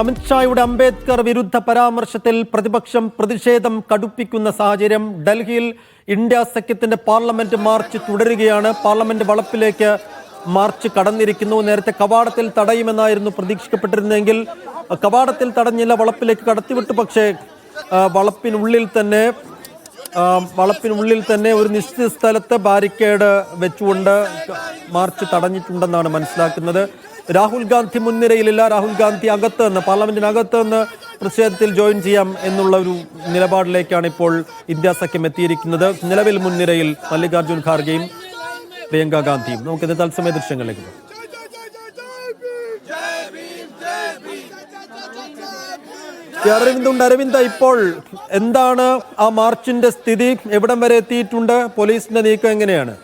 അമിത്ഷായുടെ അംബേദ്കർ വിരുദ്ധ പരാമർശത്തിൽ പ്രതിപക്ഷം പ്രതിഷേധം കടുപ്പിക്കുന്ന സാഹചര്യം. ഡൽഹിയിൽ ഇന്ത്യ സഖ്യത്തിന്റെ പാർലമെന്റ് മാർച്ച് തുടരുകയാണ്. പാർലമെന്റ് വളപ്പിലേക്ക് മാർച്ച് കടന്നിരിക്കുന്നു. നേരത്തെ കവാടത്തിൽ തടയുമെന്നായിരുന്നു പ്രതീക്ഷിക്കപ്പെട്ടിരുന്നെങ്കിൽ കവാടത്തിൽ തടഞ്ഞില്ല, വളപ്പിലേക്ക് കടത്തിവിട്ടു. പക്ഷേ വളപ്പിനുള്ളിൽ തന്നെ ഒരു നിശ്ചിത സ്ഥലത്ത് ബാരിക്കേഡ് വെച്ചുകൊണ്ട് മാർച്ച് തടഞ്ഞിട്ടുണ്ടെന്നാണ് മനസ്സിലാക്കുന്നത്. രാഹുൽ ഗാന്ധി മുൻനിരയിലില്ല. രാഹുൽ ഗാന്ധി അകത്ത് നിന്ന് പാർലമെന്റിനകത്ത് നിന്ന് പ്രതിഷേധത്തിൽ ജോയിൻ ചെയ്യാം എന്നുള്ള ഒരു നിലപാടിലേക്കാണ് ഇപ്പോൾ ഇന്ത്യ സഖ്യം എത്തിയിരിക്കുന്നത്. നിലവിൽ മുൻനിരയിൽ മല്ലികാർജ്ജുൻ ഖാർഗെയും പ്രിയങ്ക ഗാന്ധിയും. നമുക്കിത് തത്സമയ ദൃശ്യങ്ങളിലേക്ക് പോകാം. അരവിന്ദ്, ഇപ്പോൾ എന്താണ് ആ മാർച്ചിന്റെ സ്ഥിതി? എവിടം വരെ എത്തിയിട്ടുണ്ട്? പോലീസിന്റെ നീക്കം എങ്ങനെയാണ്?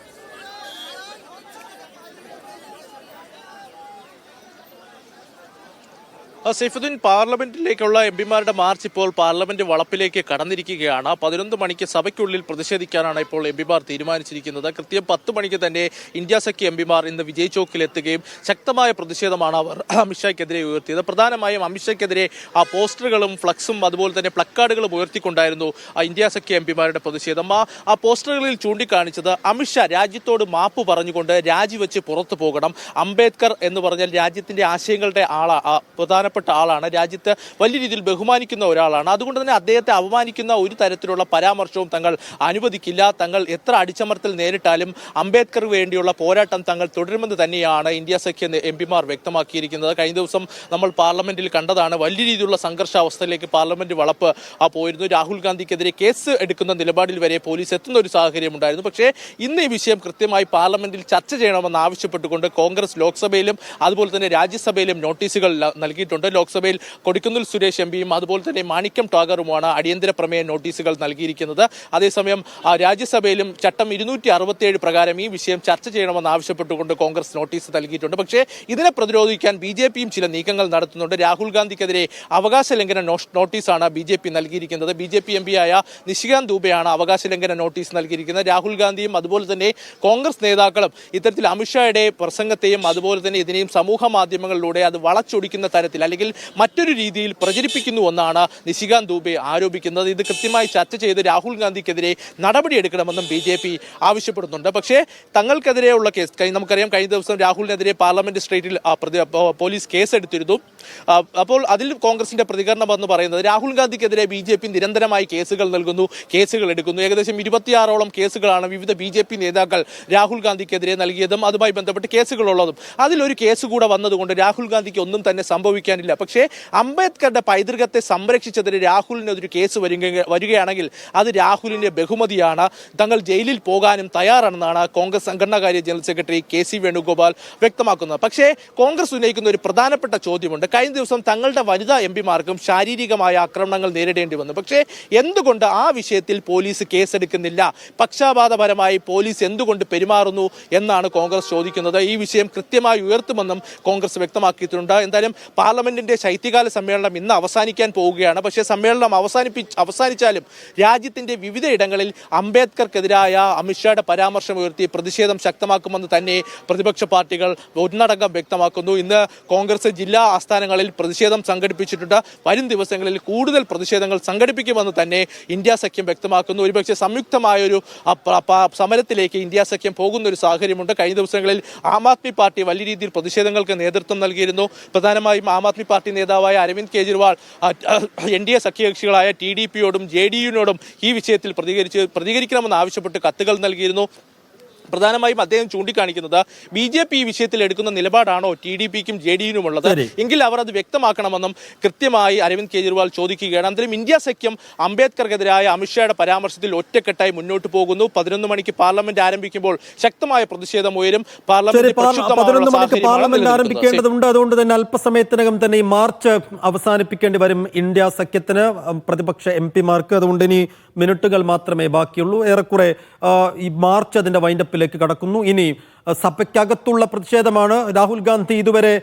സൈഫുദ്ദീൻ, പാർലമെന്റിലേക്കുള്ള എംപിമാരുടെ മാർച്ച് ഇപ്പോൾ പാർലമെന്റ് വളപ്പിലേക്ക് കടന്നിരിക്കുകയാണ്. 11 മണിക്ക് സഭയ്ക്കുള്ളിൽ പ്രതിഷേധിക്കാനാണ് ഇപ്പോൾ എംപിമാർ തീരുമാനിച്ചിരിക്കുന്നത്. കൃത്യം 10 മണിക്ക് തന്നെ ഇന്ത്യ സഖ്യ എംപിമാർ ഇന്ന് വിജയ് ചോക്കിൽ എത്തുകയും ശക്തമായ പ്രതിഷേധമാണ് അവർ അമിത്ഷായ്ക്കെതിരെ ഉയർത്തിയത്. പ്രധാനമായും അമിത്ഷായ്ക്കെതിരെ ആ പോസ്റ്ററുകളും ഫ്ലക്സും അതുപോലെ തന്നെ പ്ലക്കാർഡുകളും ഉയർത്തിക്കൊണ്ടായിരുന്നു ഇന്ത്യ സഖ്യ എംപിമാരുടെ പ്രതിഷേധം. ആ പോസ്റ്ററുകളിൽ ചൂണ്ടിക്കാണിച്ചത് അമിത്ഷാ രാജ്യത്തോട് മാപ്പ് പറഞ്ഞുകൊണ്ട് രാജിവെച്ച് പുറത്തു പോകണം. അംബേദ്കർ എന്ന് പറഞ്ഞാൽ രാജ്യത്തിന്റെ ആശയങ്ങളുടെ പ്രധാനപ്പെട്ട ആളാണ്, രാജ്യത്ത് വലിയ രീതിയിൽ ബഹുമാനിക്കുന്ന ഒരാളാണ്. അതുകൊണ്ട് തന്നെ അദ്ദേഹത്തെ അപമാനിക്കുന്ന ഒരു തരത്തിലുള്ള പരാമർശവും തങ്ങൾ അനുവദിക്കില്ല. തങ്ങൾ എത്ര അടിച്ചമർത്തൽ നേരിട്ടാലും അംബേദ്കർ വേണ്ടിയുള്ള പോരാട്ടം തങ്ങൾ തുടരുമെന്ന് തന്നെയാണ് ഇന്ത്യ സഖ്യ എംപിമാർ വ്യക്തമാക്കിയിരിക്കുന്നത്. കഴിഞ്ഞ ദിവസം നമ്മൾ പാർലമെന്റിൽ കണ്ടതാണ്, വലിയ രീതിയിലുള്ള സംഘർഷാവസ്ഥയിലേക്ക് പാർലമെന്റ് വളപ്പ് പോയിരുന്നു. രാഹുൽ ഗാന്ധിക്കെതിരെ കേസ് എടുക്കുന്ന നിലപാടിൽ വരെ പോലീസ് എത്തുന്ന ഒരു സാഹചര്യം ഉണ്ടായിരുന്നു. പക്ഷേ ഇന്ന് ഈ വിഷയം കൃത്യമായി പാർലമെന്റിൽ ചർച്ച ചെയ്യണമെന്ന് ആവശ്യപ്പെട്ടുകൊണ്ട് കോൺഗ്രസ് ലോക്സഭയിലും അതുപോലെ തന്നെ രാജ്യസഭയിലും നോട്ടീസുകൾ നൽകിയിട്ടുണ്ട്. ലോക്സഭയിൽ കൊടിക്കുന്നിൽ സുരേഷ് എംപിയും അതുപോലെ തന്നെ മാണിക്യം ടാഗറുമാണ് അടിയന്തര പ്രമേയ നോട്ടീസുകൾ നൽകിയിരിക്കുന്നത്. അതേസമയം രാജ്യസഭയിലും ചട്ടം 267 പ്രകാരം ഈ വിഷയം ചർച്ച ചെയ്യണമെന്ന് ആവശ്യപ്പെട്ടുകൊണ്ട് കോൺഗ്രസ് നോട്ടീസ് നൽകിയിട്ടുണ്ട്. പക്ഷേ ഇതിനെ പ്രതിരോധിക്കാൻ BJPയും ചില നീക്കങ്ങൾ നടത്തുന്നുണ്ട്. രാഹുൽ ഗാന്ധിക്കെതിരെ അവകാശ ലംഘന നോട്ടീസാണ് BJP നൽകിയിരിക്കുന്നത്. BJP എംപിയായ നിഷികാന്ത് ദൂബെയാണ് അവകാശ ലംഘന നോട്ടീസ് നൽകിയിരിക്കുന്നത്. രാഹുൽ ഗാന്ധിയും അതുപോലെ തന്നെ കോൺഗ്രസ് നേതാക്കളും ഇത്തരത്തിൽ അമിത്ഷായുടെ പ്രസംഗത്തെയും അതുപോലെ തന്നെ ഇതിനെയും സമൂഹ മാധ്യമങ്ങളിലൂടെ അത് വളച്ചൊടിക്കുന്ന തരത്തിൽ അല്ലെങ്കിൽ മറ്റൊരു രീതിയിൽ പ്രചരിപ്പിക്കുന്നുവെന്നാണ് നിഷികാന്ത് ദൂബെ ആരോപിക്കുന്നത്. ഇത് കൃത്യമായി ചർച്ച ചെയ്ത് രാഹുൽ ഗാന്ധിക്കെതിരെ നടപടിയെടുക്കണമെന്നും BJP ആവശ്യപ്പെടുന്നുണ്ട്. പക്ഷേ തങ്ങൾക്കെതിരെയുള്ള കേസ് നമുക്കറിയാം, കഴിഞ്ഞ ദിവസം രാഹുലിനെതിരെ പാർലമെന്റ് സ്ട്രീറ്റിൽ പോലീസ് കേസെടുത്തിരുന്നു. അപ്പോൾ അതിൽ കോൺഗ്രസിന്റെ പ്രതികരണം എന്ന് പറയുന്നത് രാഹുൽ ഗാന്ധിക്കെതിരെ BJP നിരന്തരമായി കേസുകൾ നൽകുന്നു, കേസുകൾ എടുക്കുന്നു. ഏകദേശം 26ഓളം കേസുകളാണ് വിവിധ BJP നേതാക്കൾ രാഹുൽ ഗാന്ധിക്കെതിരെ നൽകിയതും അതുമായി ബന്ധപ്പെട്ട് കേസുകളുള്ളതും. അതിലൊരു കേസ് കൂടെ വന്നതുകൊണ്ട് രാഹുൽ ഗാന്ധിക്ക് ഒന്നും തന്നെ സംഭവിക്കാനില്ല. പക്ഷേ അംബേദ്കറുടെ പൈതൃകത്തെ സംരക്ഷിച്ചതിന് രാഹുലിനെതിരെ കേസ് വരികയാണെങ്കിൽ അത് രാഹുലിന്റെ ബഹുമതിയാണ്. തങ്ങൾ ജയിലിൽ പോകാനും തയ്യാറാണെന്നാണ് കോൺഗ്രസ് സംഘടനാകാര്യ ജനറൽ സെക്രട്ടറി KC വേണുഗോപാൽ വ്യക്തമാക്കുന്നത്. പക്ഷേ കോൺഗ്രസ് ഉന്നയിക്കുന്ന ഒരു പ്രധാനപ്പെട്ട ചോദ്യമുണ്ട്. കഴിഞ്ഞ ദിവസം തങ്ങളുടെ വനിതാ എംപിമാർക്കും ശാരീരികമായ ആക്രമണങ്ങൾ നേരിടേണ്ടി വന്നു. പക്ഷേ എന്തുകൊണ്ട് ആ വിഷയത്തിൽ പോലീസ് കേസെടുക്കുന്നില്ല? പക്ഷാപാതപരമായി പോലീസ് എന്തുകൊണ്ട് പെരുമാറുന്നു എന്നാണ് കോൺഗ്രസ് ചോദിക്കുന്നത്. ഈ വിഷയം കൃത്യമായി ഉയർത്തുമെന്നും കോൺഗ്രസ് വ്യക്തമാക്കിയിട്ടുണ്ട്. എന്തായാലും പാർലമെന്റിന്റെ ശൈത്യകാല സമ്മേളനം ഇന്ന് അവസാനിക്കാൻ പോവുകയാണ്. പക്ഷേ സമ്മേളനം അവസാനിച്ചാലും രാജ്യത്തിന്റെ വിവിധ ഇടങ്ങളിൽ അംബേദ്കർക്കെതിരായ അമിത്ഷായുടെ പരാമർശം ഉയർത്തി പ്രതിഷേധം ശക്തമാക്കുമെന്ന് തന്നെ പ്രതിപക്ഷ പാർട്ടികൾ ഒന്നടങ്കം വ്യക്തമാക്കുന്നു. ഇന്ന് കോൺഗ്രസ് ജില്ലാ ആസ്ഥാനങ്ങളിൽ പ്രതിഷേധം സംഘടിപ്പിച്ചിട്ടുണ്ട്. വരും ദിവസങ്ങളിൽ കൂടുതൽ പ്രതിഷേധങ്ങൾ സംഘടിപ്പിക്കുമെന്ന് തന്നെ ഇന്ത്യ സഖ്യം വ്യക്തമാക്കുന്നു. ഒരുപക്ഷെ സംയുക്തമായൊരു സമരത്തിലേക്ക് ഇന്ത്യ സഖ്യം പോകുന്ന ഒരു സാഹചര്യമുണ്ട്. കഴിഞ്ഞ ദിവസങ്ങളിൽ ആം ആദ്മി പാർട്ടി വലിയ രീതിയിൽ പ്രതിഷേധങ്ങൾക്ക് നേതൃത്വം നൽകിയിരുന്നു. പ്രധാനമായും ആം ആദ്മി പാർട്ടി നേതാവായ അരവിന്ദ് കെജ്രിവാൾ NDA സഖ്യകക്ഷികളായ TDPയോടും JDUവിനോടും ഈ വിഷയത്തിൽ പ്രതികരിക്കണമെന്ന് ആവശ്യപ്പെട്ട് കത്തുകൾ നൽകിയിരുന്നു. പ്രധാനമായും അദ്ദേഹം ചൂണ്ടിക്കാണിക്കുന്നത് BJP ഈ വിഷയത്തിൽ എടുക്കുന്ന നിലപാടാണോ TDPക്കും JDUവിനും ഉള്ളത് എങ്കിൽ അവർ അത് വ്യക്തമാക്കണമെന്നും കൃത്യമായി അരവിന്ദ് കെജ്രിവാൾ ചോദിക്കുകയാണ്. അന്തരം ഇന്ത്യ സഖ്യം അംബേദ്കർക്കെതിരായ അമിത്ഷായുടെ പരാമർശത്തിൽ ഒറ്റക്കെട്ടായി മുന്നോട്ട് പോകുന്നു. 11 മണിക്ക് പാർലമെന്റ് ആരംഭിക്കുമ്പോൾ ശക്തമായ പ്രതിഷേധം ഉയരും. പാർലമെന്റ് ആരംഭിക്കേണ്ടതുണ്ട്. അതുകൊണ്ട് തന്നെ അല്പസമയത്തിനകം തന്നെ ഈ മാർച്ച് അവസാനിപ്പിക്കേണ്ടി വരും ഇന്ത്യ സഖ്യത്തിന്, പ്രതിപക്ഷ MPമാർക്ക്. അതുകൊണ്ട് ഇനി മിനിറ്റുകൾ മാത്രമേ ബാക്കിയുള്ളൂ. ഏറെക്കുറെ ഈ മാർച്ച് അതിന്റെ വൈൻഡപ്പിലേക്ക് കടക്കുന്നു. ഇനി സഭയ്ക്കകത്തുള്ള പ്രതിഷേധമാണ്. രാഹുൽ ഗാന്ധി ഇതുവരെ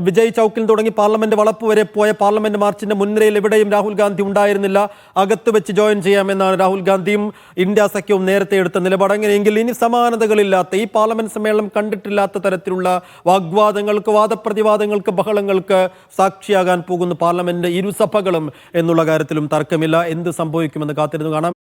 വിജയ് ചൗക്കിൽ തുടങ്ങി പാർലമെന്റ് വളപ്പ് വരെ പോയ പാർലമെന്റ് മാർച്ചിന്റെ മുൻനിരയിൽ എവിടെയും രാഹുൽ ഗാന്ധി ഉണ്ടായിരുന്നില്ല. അകത്ത് വെച്ച് ജോയിൻ ചെയ്യാമെന്നാണ് രാഹുൽ ഗാന്ധിയും ഇന്ത്യ സഖ്യവും നേരത്തെ എടുത്ത നിലപാട്. അങ്ങനെയെങ്കിൽ ഇനി സമാനതകളില്ലാത്ത, ഈ പാർലമെന്റ് സമ്മേളനം കണ്ടിട്ടില്ലാത്ത തരത്തിലുള്ള വാഗ്വാദങ്ങൾക്ക്, വാദപ്രതിവാദങ്ങൾക്ക്, ബഹളങ്ങൾക്ക് സാക്ഷിയാകാൻ പോകുന്ന പാർലമെന്റ് ഇരുസഭകളും എന്നുള്ള കാര്യത്തിലും തർക്കമില്ല. എന്ത് സംഭവിക്കുമെന്ന് കാത്തിരുന്നു കാണാം.